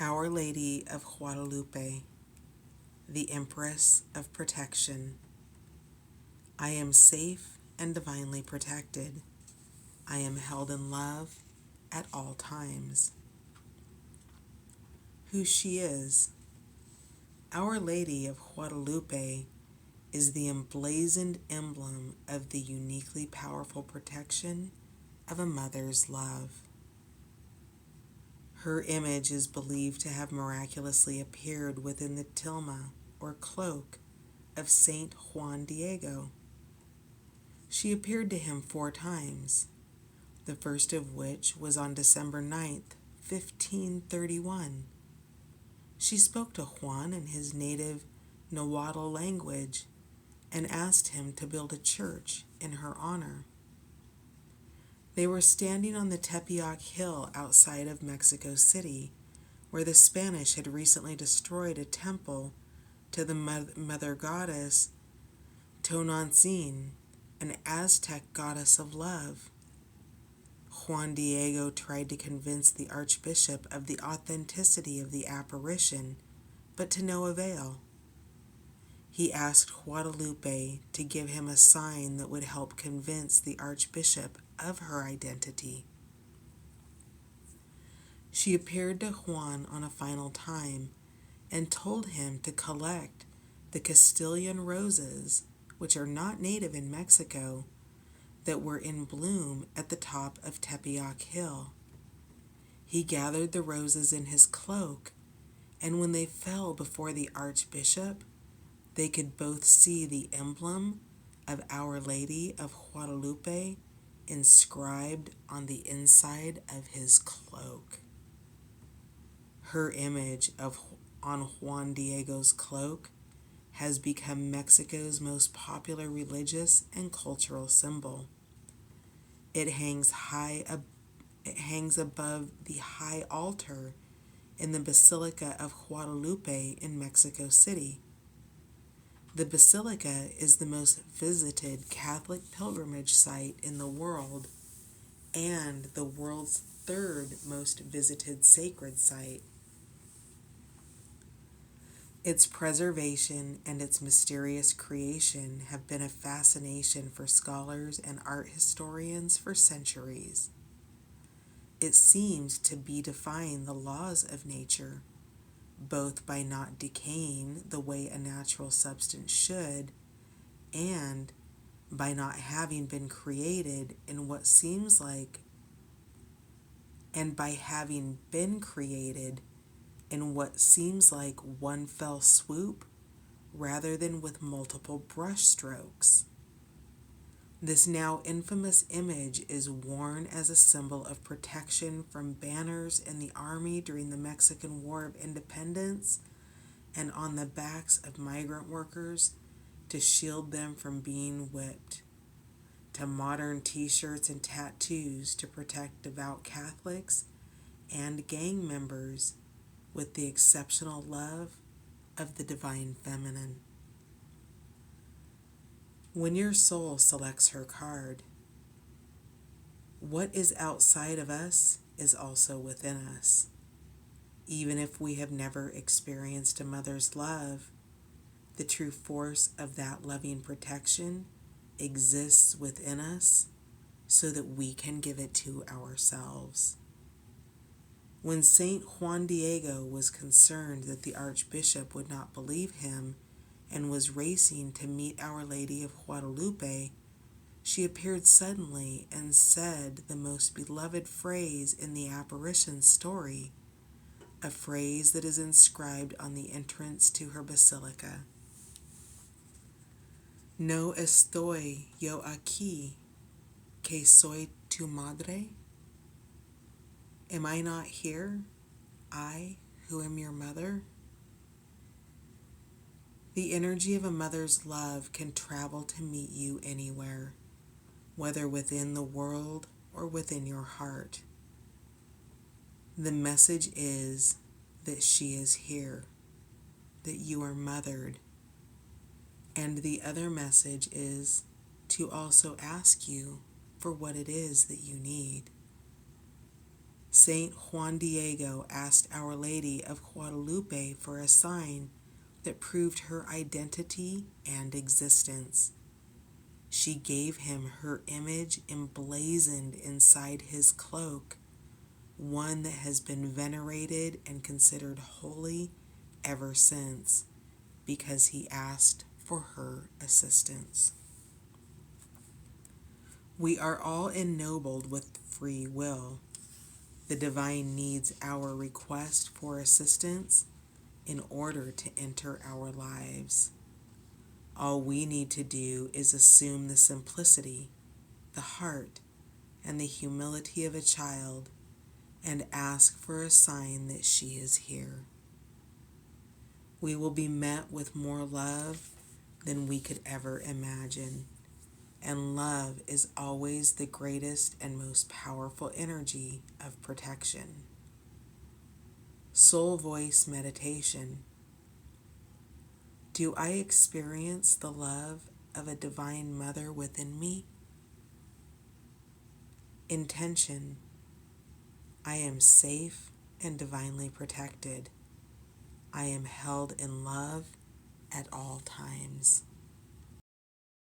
Our Lady of Guadalupe, the Empress of Protection. I am safe and divinely protected. I am held in love at all times. Who she is. Our Lady of Guadalupe is the emblazoned emblem of the uniquely powerful protection of a mother's love. Her image is believed to have miraculously appeared within the tilma or cloak of Saint Juan Diego. She appeared to him 4 times, the first of which was on December 9th, 1531. She spoke to Juan in his native Nahuatl language and asked him to build a church in her honor. They were standing on the Tepeyac Hill outside of Mexico City, where the Spanish had recently destroyed a temple to the mother goddess Tonantzin, an Aztec goddess of love. Juan Diego tried to convince the Archbishop of the authenticity of the apparition, but to no avail. He asked Guadalupe to give him a sign that would help convince the Archbishop of her identity. She appeared to Juan on a final time and told him to collect the Castilian roses, which are not native in Mexico, that were in bloom at the top of Tepeyac Hill. He gathered the roses in his cloak, and when they fell before the Archbishop, they could both see the emblem of Our Lady of Guadalupe inscribed on the inside of his cloak. Her image on Juan Diego's cloak has become Mexico's most popular religious and cultural symbol. It hangs above the high altar in the Basilica of Guadalupe in Mexico City. The basilica is the most visited Catholic pilgrimage site in the world and the world's 3rd most visited sacred site. Its preservation and its mysterious creation have been a fascination for scholars and art historians for centuries. It seems to be defying the laws of nature, both by not decaying the way a natural substance should, and by not having been created in what seems like, and by having been created in what seems like one fell swoop rather than with multiple brush strokes. This now infamous image is worn as a symbol of protection from banners in the army during the Mexican War of Independence and on the backs of migrant workers to shield them from being whipped, to modern t-shirts and tattoos to protect devout Catholics and gang members with the exceptional love of the Divine Feminine. When your soul selects her card, what is outside of us is also within us. Even if we have never experienced a mother's love, the true force of that loving protection exists within us so that we can give it to ourselves. When Saint Juan Diego was concerned that the Archbishop would not believe him and was racing to meet Our Lady of Guadalupe, she appeared suddenly and said the most beloved phrase in the apparition story, a phrase that is inscribed on the entrance to her basilica. No estoy yo aquí, que soy tu madre? Am I not here, I who am your mother? The energy of a mother's love can travel to meet you anywhere, whether within the world or within your heart. The message is that she is here, that you are mothered, and the other message is to also ask you for what it is that you need. Saint Juan Diego asked Our Lady of Guadalupe for a sign that proved her identity and existence. She gave him her image emblazoned inside his cloak, one that has been venerated and considered holy ever since, because he asked for her assistance. We are all ennobled with free will. The divine needs our request for assistance in order to enter our lives. All we need to do is assume the simplicity, the heart, and the humility of a child and ask for a sign that she is here. We will be met with more love than we could ever imagine, and love is always the greatest and most powerful energy of protection. Soul Voice Meditation. Do I experience the love of a divine mother within me? Intention. I am safe and divinely protected. I am held in love at all times.